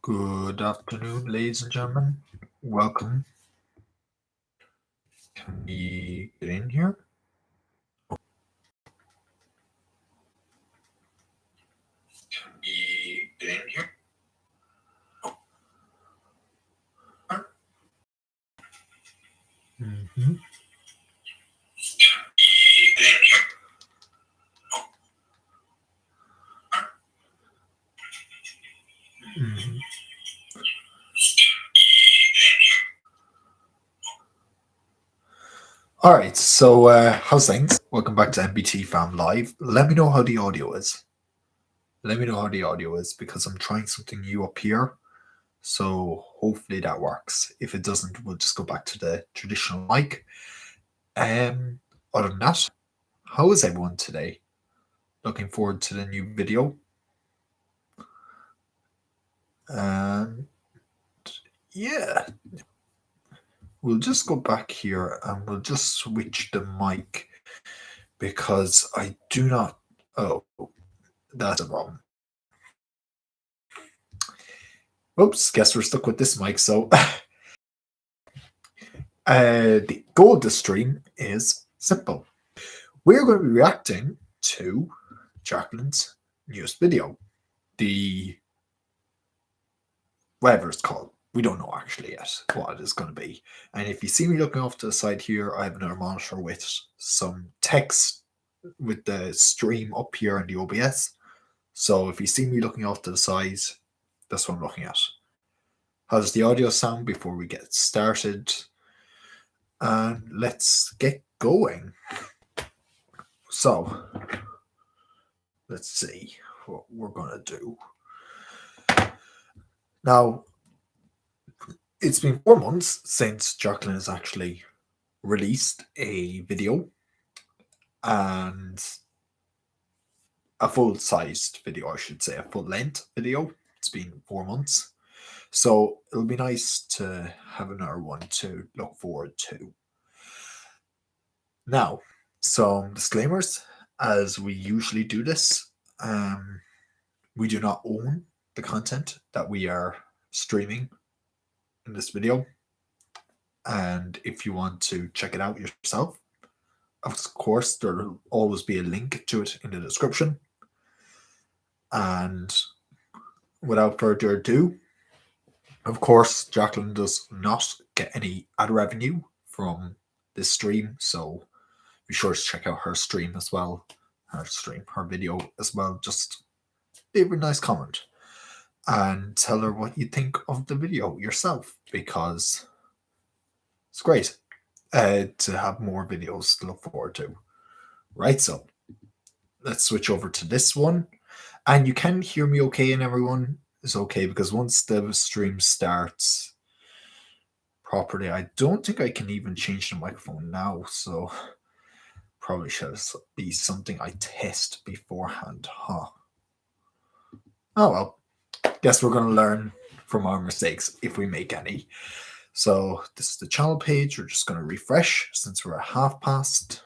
Good afternoon, ladies and gentlemen. Welcome. Can we get in here? Can we get in here? Mm-hmm. Can we get in here? Mm-hmm. All right, so how's things? Welcome back to NBTFAM Live. Let me know how the audio is. Because I'm trying something new up here. So hopefully that works. If it doesn't, we'll just go back to the traditional mic. Other than that, how is everyone today? Looking forward to the new video. Yeah, we'll just go back here and we'll just switch the mic because I do not. Oh, that's a problem. Oops, guess we're stuck with this mic. So, the goal of the stream is simple. We're going to be reacting to Jacqueline's newest video, the whatever it's called. We don't know actually yet what it is going to be. And if you see me looking off to the side here, I have another monitor with some text with the stream up here in the OBS. So if you see me looking off to the side, that's what I'm looking at. How does the audio sound before we get started? And let's get going. So let's see what we're going to do. Now, it's been 4 months since Jacqueline has actually released a video, and a full-sized video, I should say, a full-length video. It's been 4 months. So it'll be nice to have another one to look forward to. Now, some disclaimers, as we usually do this. We do not own the content that we are streaming in this video. And if you want to check it out yourself, of course, there will always be a link to it in the description. And without further ado, of course, Jacqueline does not get any ad revenue from this stream, so be sure to check out her stream as well, her video as well. Just leave a nice comment and tell her what you think of the video yourself, because it's great to have more videos to look forward to. Right, so let's switch over to this one. And you can hear me okay, and everyone is okay, because once the stream starts properly, I don't think I can even change the microphone now, so probably should be something I test beforehand, huh? Oh well, guess we're going to learn from our mistakes if we make any. So this is the channel page. We're just going to refresh since we're at half past.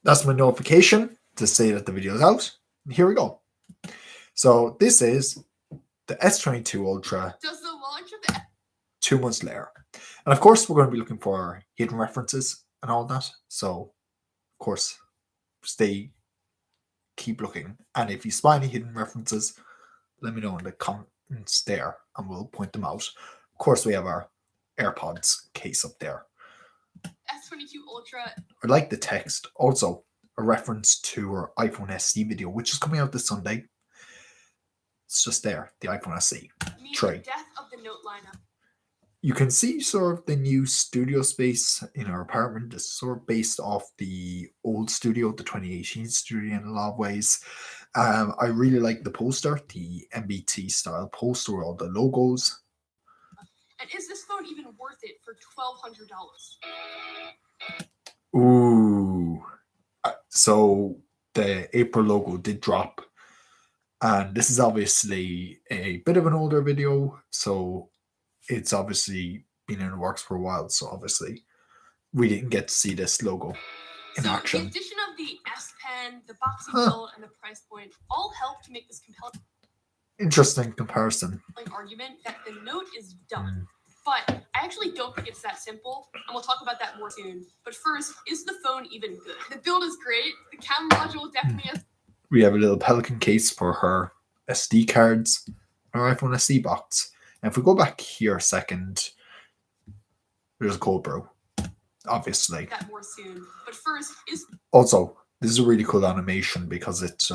That's my notification to say that the video is out. Here we go. So this is the S22 Ultra. Does the launch of the 2 months later. And of course, we're going to be looking for hidden references and all that. So, of course, keep looking. And if you spy any hidden references, let me know in the comments there and we'll point them out. Of course, we have our AirPods case up there. S22 Ultra. I like the text. Also, a reference to our iPhone SE video, which is coming out this Sunday. It's just there, the iPhone SE. Tray. Death of the Note lineup. You can see sort of the new studio space in our apartment is sort of based off the old studio, the 2018 studio in a lot of ways. I really like the poster, the NBT style poster with all the logos. And is this phone even worth it for $1,200? Ooh. So the April logo did drop. And this is obviously a bit of an older video, so it's obviously been in the works for a while. So obviously we didn't get to see this logo in action. The addition of the S Pen, the boxy build, and the price point all help to make this compelling. Interesting comparison. Argument that the Note is dumb. But I actually don't think it's that simple, and we'll talk about that more soon. But first, is the phone even good? The build is great. The camera module definitely has. We have a little Pelican case for her SD cards, her iPhone SD box. And if we go back here a second, there's a GoPro, obviously. That more soon. But first, is also this is a really cool animation because it's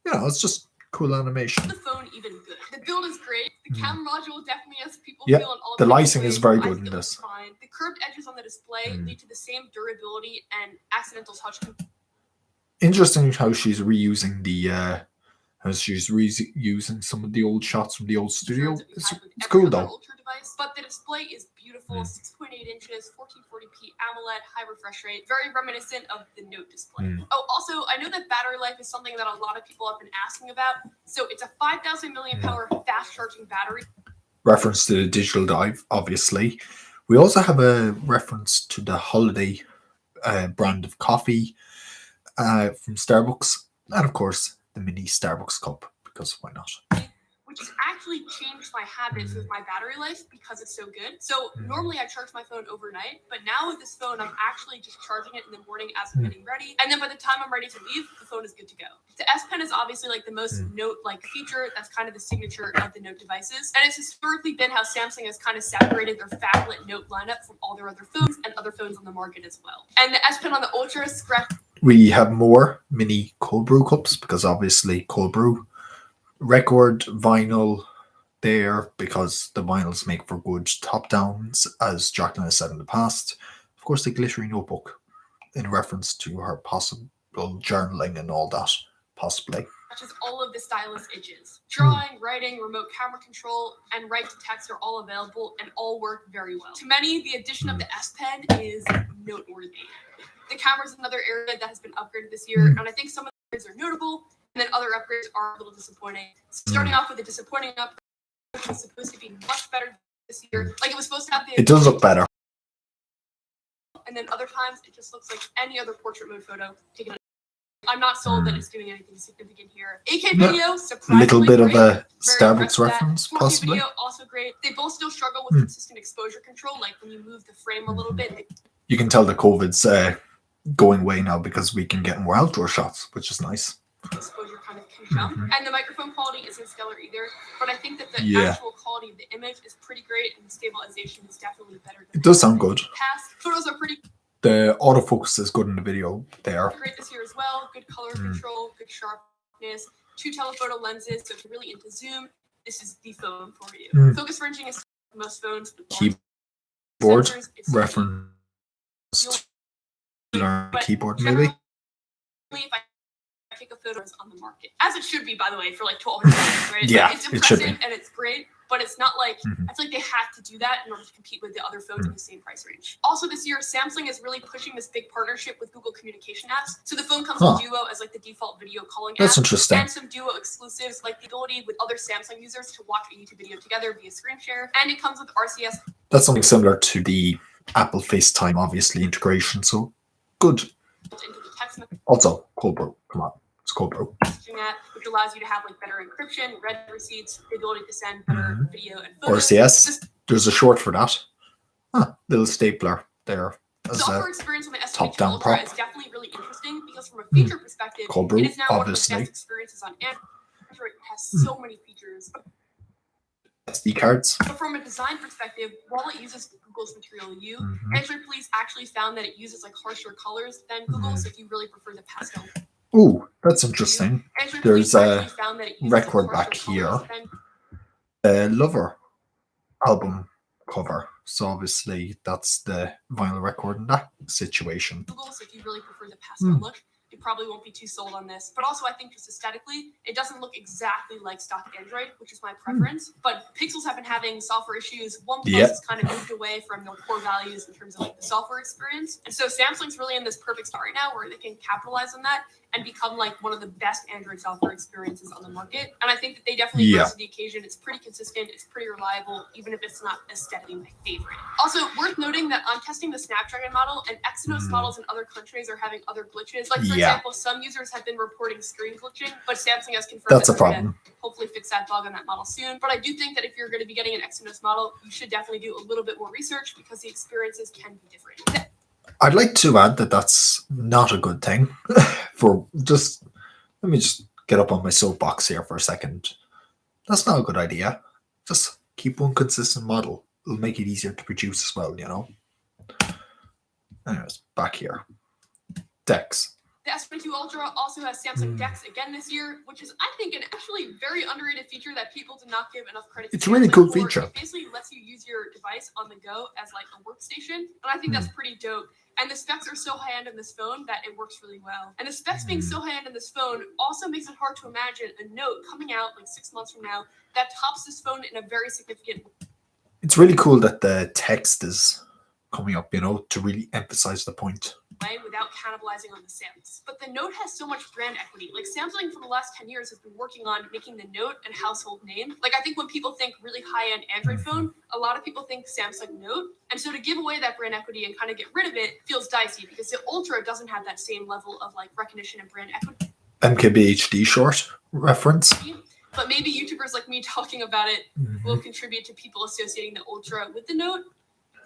it's just cool animation. The phone even good? The build is great. The camera module definitely has people Yeah, feeling all the types of lighting is ways. very I good think in it looks this. fine. The curved edges on the display lead to the same durability and accidental touch. Interesting how she's reusing using some of the old shots from the old studio. It's cool though. Ultra device, but the display is beautiful. 6.8 inches, 1440p AMOLED, high refresh rate, very reminiscent of the Note display. Oh, also, I know that battery life is something that a lot of people have been asking about. So it's a 5,000 milliamp hour fast charging battery. Reference to the digital dive, obviously. We also have a reference to the Holiday brand of coffee from Starbucks, and of course the mini Starbucks cup, because why not? Which has actually changed my habits with my battery life because it's so good. So normally I charge my phone overnight, but now with this phone, I'm actually just charging it in the morning as I'm getting ready. And then by the time I'm ready to leave, the phone is good to go. The S Pen is obviously like the most Note-like feature. That's kind of the signature of the Note devices. And it's historically been how Samsung has kind of separated their phablet Note lineup from all their other phones and other phones on the market as well. And the S Pen on the Ultra scratch. We have more mini cold brew cups because obviously cold brew. Record vinyl there because the vinyls make for good top downs, as Jacqueline has said in the past. Of course, the glittery notebook in reference to her possible journaling and all that, possibly. Matches all of the stylus itches. Drawing, writing, remote camera control, and write to text are all available and all work very well. To many, the addition of the S Pen is noteworthy. The camera is another area that has been upgraded this year, and I think some of the upgrades are notable, and then other upgrades are a little disappointing. Starting off with the disappointing upgrade, which was supposed to be much better this year. Like it was supposed to have the. It does look better. And then other times it just looks like any other portrait mode photo taken. I'm not sold that it's doing anything significant here. 8K video, surprisingly little bit great. of a Starbucks reference, 4K possibly. Video, also great. They both still struggle with consistent exposure control, like when you move the frame a little bit. You can tell the COVID's going away now because we can get more outdoor shots, which is nice. Exposure kind of can jump, and the microphone quality isn't stellar either. But I think that the actual quality of the image is pretty great, and the stabilization is definitely better. It does sound good. Past photos are pretty. The autofocus is good in the video there. Great this year as well. Good color control, good sharpness, 2 telephoto lenses. So if you're really into zoom, this is the phone for you. Focus ranging is most phones. Keyboard reference. Keyboard maybe. If I take a photo on the market, as it should be, by the way, for like $1,200, right? Yeah, it's it impressive should be. and it's great, but it's not like I feel like they have to do that in order to compete with the other phones in the same price range. Also, this year, Samsung is really pushing this big partnership with Google Communication apps. So the phone comes with Duo as like the default video calling app. That's interesting. And some Duo exclusives, like the ability with other Samsung users to watch a YouTube video together via screen share. And it comes with RCS. That's something similar to the Apple FaceTime, obviously, integration. So good. Also, cold brew. Come on. It's cold brew. App, which allows you to have like better encryption, read receipts, the ability to send better video and photos. RCS. There's a short for that. Little stapler there. Software experience on the S22 top-down Ultra prop. is definitely really interesting because from a feature perspective, Cold brew, it is now obviously. one of the best experiences on Android. It has so many features. SD cards. But from a design perspective, while it uses Google's Material U, Android Police actually found that it uses like harsher colors than Google. So if you really prefer the pastel. Ooh, that's interesting. There's a record back here. Lover album cover. So obviously that's the vinyl record in that situation. Google, so if you really prefer the pastel look, you probably won't be too sold on this. But also I think just aesthetically, it doesn't look exactly like stock Android, which is my preference. But Pixels have been having software issues. OnePlus has kind of moved away from their core values in terms of like the software experience. And so Samsung's really in this perfect spot right now where they can capitalize on that and become like one of the best Android software experiences on the market. And I think that they definitely rose to the occasion. It's pretty consistent, it's pretty reliable, even if it's not aesthetically my favorite. Also, worth noting that I'm testing the Snapdragon model, and Exynos models in other countries are having other glitches. Like, for example, some users have been reporting screen glitching, but Samsung has confirmed that's a problem. Hopefully fix that bug on that model soon. But I do think that if you're going to be getting an Exynos model, you should definitely do a little bit more research because the experiences can be different. I'd like to add that that's not a good thing. Let me just get up on my soapbox here for a second. That's not a good idea. Just keep one consistent model. It'll make it easier to produce as well, you know. Anyways, back here. DeX. The S22 Ultra also has Samsung DeX again this year, which is, I think, an actually very underrated feature that people do not give enough credit to. It's a really cool feature. It basically lets you use your device on the go as like a workstation, and I think that's pretty dope. And the specs are so high-end in this phone that it works really well. And the specs being so high-end in this phone also makes it hard to imagine a Note coming out like 6 months from now that tops this phone in a very significant way. It's really cool that the text is coming up, you know, to really emphasize the point. Without cannibalizing on the sales. But the Note has so much brand equity. Like, Samsung for the last 10 years has been working on making the Note a household name. Like, I think when people think really high-end Android phone, a lot of people think Samsung Note. And so to give away that brand equity and kind of get rid of it feels dicey because the Ultra doesn't have that same level of like recognition and brand equity. MKBHD short reference. But maybe YouTubers like me talking about it will contribute to people associating the Ultra with the Note.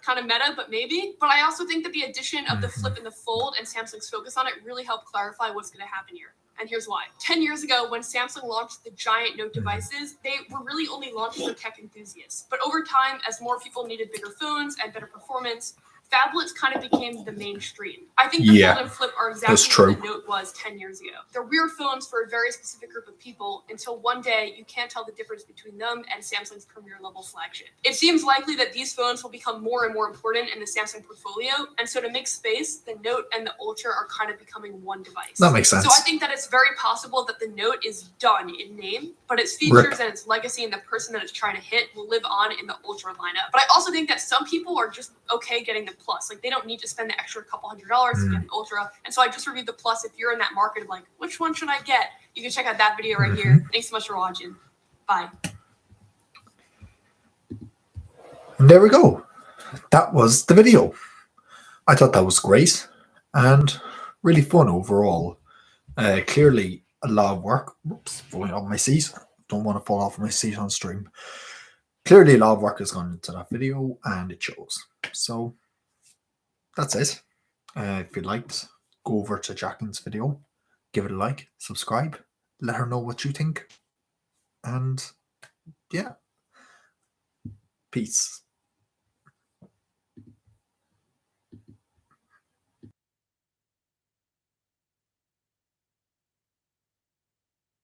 Kind of meta, but maybe. But I also think that the addition of the Flip and the Fold and Samsung's focus on it really helped clarify what's going to happen here. And here's why. 10 years ago, when Samsung launched the giant Note devices, they were really only launched for tech enthusiasts. But over time, as more people needed bigger phones and better performance, phablets kind of became the mainstream. I think the Fold and Flip are exactly what the Note was 10 years ago. They're weird phones for a very specific group of people until one day you can't tell the difference between them and Samsung's premier level flagship. It seems likely that these phones will become more and more important in the Samsung portfolio, and so to make space, the Note and the Ultra are kind of becoming one device. That makes sense. So I think that it's very possible that the Note is done in name, but its features and its legacy and the person that it's trying to hit will live on in the Ultra lineup. But I also think that some people are just okay getting the Plus. Like, they don't need to spend the extra couple $100 to get an Ultra. And so I just reviewed the Plus. If you're in that market of like, which one should I get? You can check out that video right here. Thanks so much for watching. Bye. And there we go. That was the video. I thought that was great and really fun overall. Clearly a lot of work. Oops, falling off my seat. Don't want to fall off my seat on stream. Clearly a lot of work has gone into that video and it shows. So that's it. If you liked, go over to Jacqueline's video, give it a like, subscribe, let her know what you think. And yeah, peace.